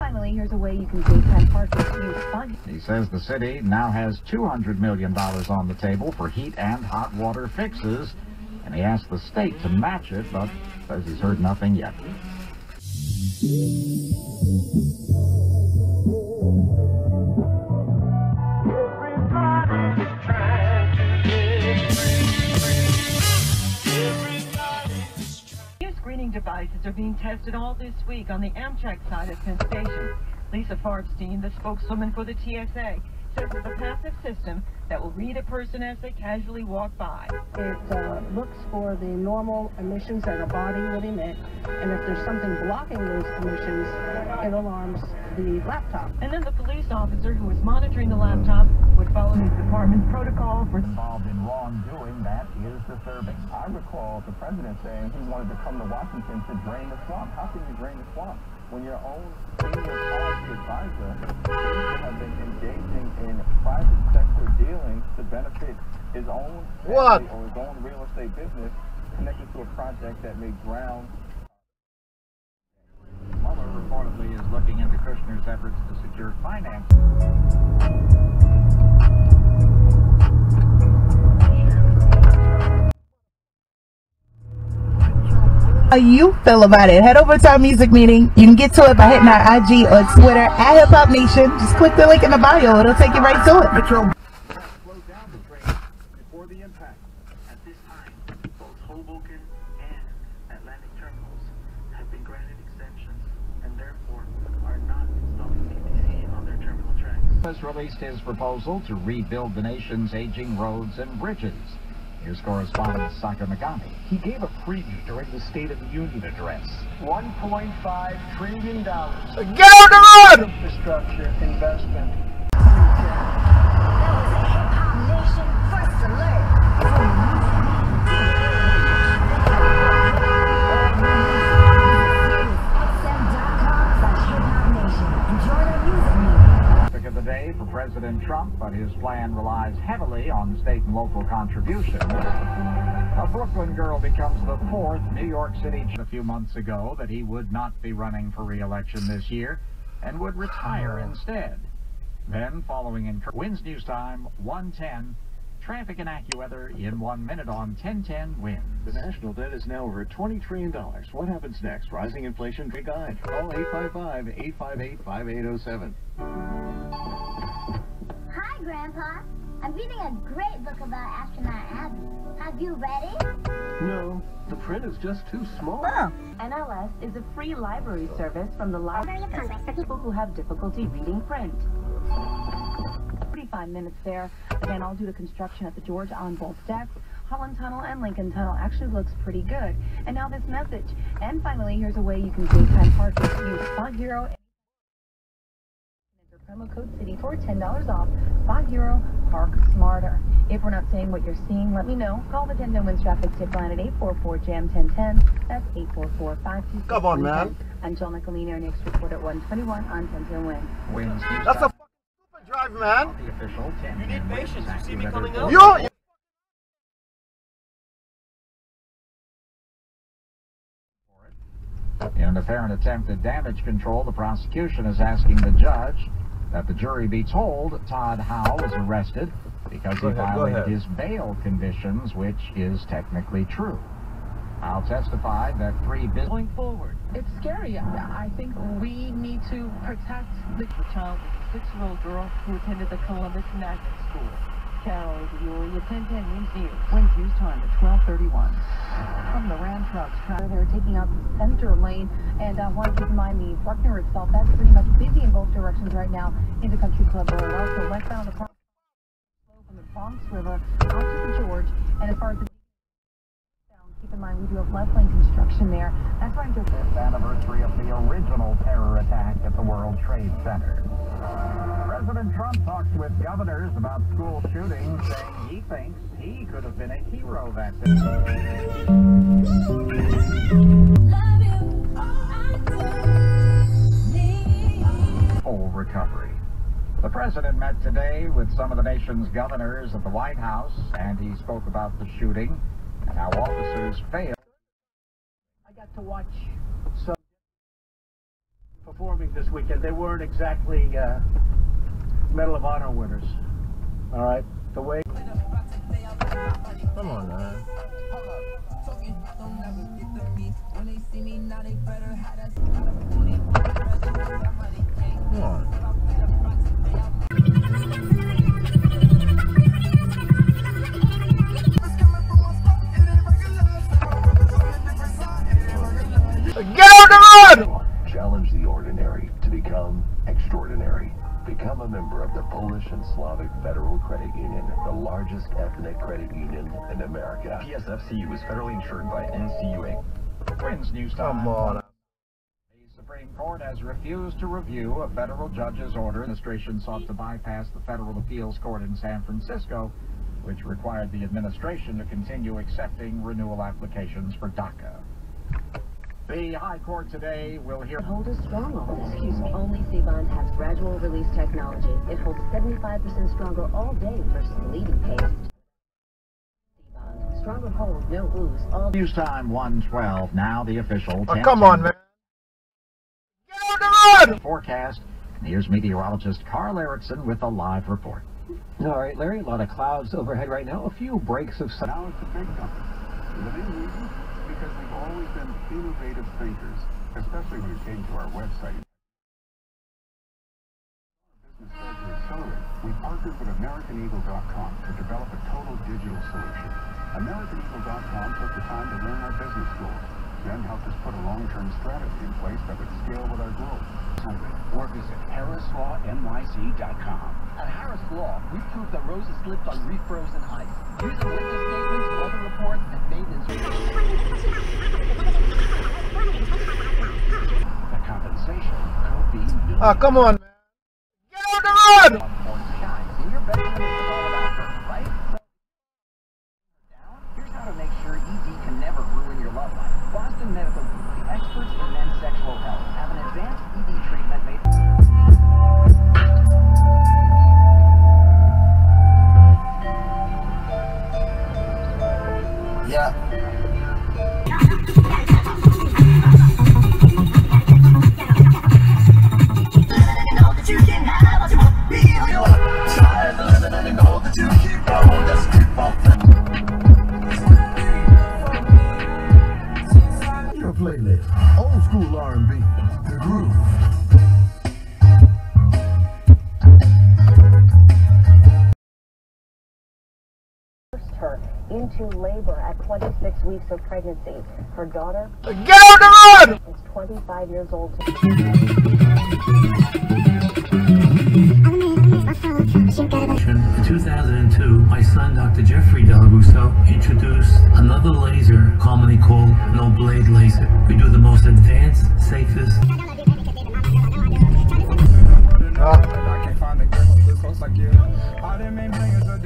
finally, here's a way you can save time parking. He says the city now has $200 million on the table for heat and hot water fixes, and he asked the state to match it, but says he's heard nothing yet. Screening devices are being tested all this week on the Amtrak side of Penn Station. Lisa Farbstein, the spokeswoman for the TSA, says it's a passive system that will read a person as they casually walk by. It looks for the normal emissions that a body would emit, and if there's something blocking those emissions, it alarms the laptop. And then the police officer who was monitoring the laptop would follow his department's protocol for involved in wrongdoing that is disturbing. I recall the president saying he wanted to come to Washington to drain the swamp. How can you drain the swamp when your own senior policy advisor seems to have been engaging in private sector dealings to benefit his own family or his own real estate business connected to a project that may drown? Mueller reportedly is looking into Kushner's efforts to secure finance. How you feel about it? Head over to our music meeting. You can get to it by hitting our IG or Twitter at Hip Hop Nation. Just click the link in the bio. It'll take you right to it. Slow down the train before the impact. At this time, both Hoboken and Atlantic terminals have been granted exemptions and therefore are not installing PVC on their terminal tracks. Has released his proposal to rebuild the nation's aging roads and bridges. Here's correspondent Saka Nagami. He gave a preview during the State of the Union address. $1.5 trillion. Get on the road! Infrastructure investment. That was a Hip Hop Nation first alert. Topic of the day for President Trump, but his plan relies heavily on state and local contributions. A Brooklyn girl becomes the fourth New York City a few months ago that he would not be running for re-election this year and would retire instead. Then, following in Wins News Time 110, traffic and AccuWeather in 1 minute on 1010 Wins. The national debt is now over $20 trillion. What happens next? Rising inflation. Guide. Call 855-858-5807. Hi, Grandpa. I'm reading a great book about astronaut Abby. Have you read it? No, the print is just too small. NLS is a free library service from the Library of Congress for people who have difficulty reading print. 45 minutes there. Again, I'll do the construction at the George on both decks. Holland Tunnel and Lincoln Tunnel actually looks pretty good. And now this message. And finally, here's a way you can save time parking. Use Spot Hero. Enter promo code CITY for $10 off. Spot Hero, park smarter. If we're not saying what you're seeing, let me know. Call the 1010 Wins traffic tip line at 844-JAM-1010. That's 844-526. Come on, man. I'm Jill Nicolini, our next report at 121 on 1010 Wins. Wins News That's Time. a fucking stupid drive, man. The official 10. You need patience. You see me coming up? You In an apparent attempt at damage control, the prosecution is asking the judge that the jury be told Todd Howe was arrested because he violated his bail conditions, which is technically true. Howe testified that going forward. It's scary. I think we need to protect the child, a 6-year-old girl who attended the Columbus Magnet School. Carol Diori, 1010 Wins News. Wins News Time at 12:31. From the Ram trucks, they're taking out the center lane, and I want to keep in mind the Bruckner itself. That's pretty much busy in both directions right now into Country Club Road. Also westbound across from the Bronx River out to the George, and as far as the keep in mind we do have left lane construction there. That's right. 5th anniversary of the original terror attack at the World Trade Center. President Trump talks with governors about school shootings, saying he thinks he could have been a hero that day. Full recovery. The president met today with some of the nation's governors at the White House, and he spoke about the shooting and how officers failed. I got to watch some Performing this weekend, they weren't exactly Medal of Honor winners. All right, the way. Come on, man. Come on. Get on the road! Challenge the ordinary to become extraordinary. Become a member of the Polish and Slavic Federal Credit Union, the largest ethnic credit union in America. PSFCU is federally insured by NCJamz. Twins News Time. Come on. The Supreme Court has refused to review a federal judge's order. The administration sought to bypass the Federal Appeals Court in San Francisco, which required the administration to continue accepting renewal applications for DACA. The High Court today will hear... Hold a stronghold. Excuse me. Only C-Bond has gradual release technology. It holds 75% stronger all day versus the leading paste. C-Bond. Stronger hold, no ooze. All News Time 112. Now the official... Oh, come on, man. Get on the road! Forecast. And here's meteorologist Carl Erickson with a live report. All right, Larry, a lot of clouds overhead right now. A few breaks of sun. Now it's a big number. The main reason? Because we've always been innovative thinkers, especially when it came to our website. Our business started to accelerate. We partnered with AmericanEagle.com to develop a total digital solution. AmericanEagle.com took the time to learn our business goals, then helped us put a long-term strategy in place that would scale with our growth. Or visit HarrisLawNYC.com. At Harris Law, we proved that roses slipped on refrozen ice. Using witness statements, weather reports, and maintenance. The compensation could be new. Oh, come on, man. Get on the road! In your bedroom is all about her, right? Here's how to make sure ED can never ruin your love life. Boston Medical Group, the experts in men's sexual health, have an advanced ED treatment made... Yeah. Your playlist. Old school R&B. The Groove. her into labor at 26 weeks of pregnancy. Her daughter... Get on the road! ...is 25 years old. In 2002, my son, Dr. Jeffrey Del Russo, introduced another laser commonly called no blade laser. We do the most advanced, safest... I can't find a girl who close like you. All them main bangers are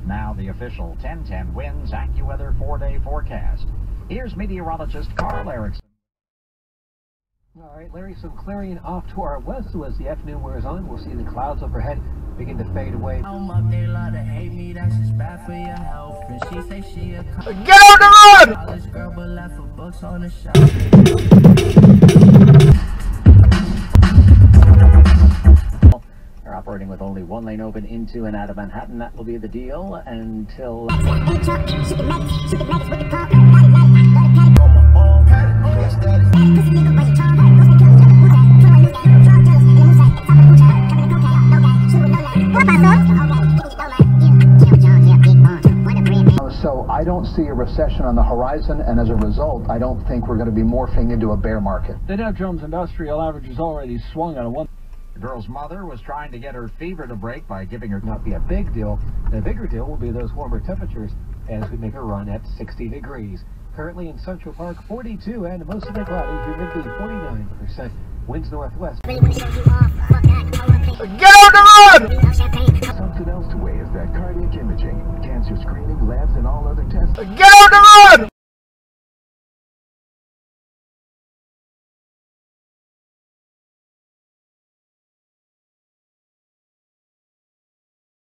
now the official 1010 winds AccuWeather 4-day forecast. Here's meteorologist Carl Erickson. All right, Larry, some clearing off to our west. So as the afternoon wears on, we'll see the clouds overhead begin to fade away. I'm up, they love to hate me, that's just bad for your health. And she say she a get on the road! College girl, but left her books on the shelf. They're operating with only one lane open into and out of Manhattan. That will be the deal until... So I don't see a recession on the horizon, and as a result, I don't think we're going to be morphing into a bear market. The Dow Jones Industrial Average has already swung on a one. The girl's mother was trying to get her fever to break by giving her... Not be a big deal. The bigger deal will be those warmer temperatures as we make a run at 60 degrees. Currently in Central Park, 42, and mostly cloudy, humidity 49%. Winds northwest. Get on the road! Something else to weigh is that cardiac imaging, cancer screening, labs, and all other tests. Get on the road!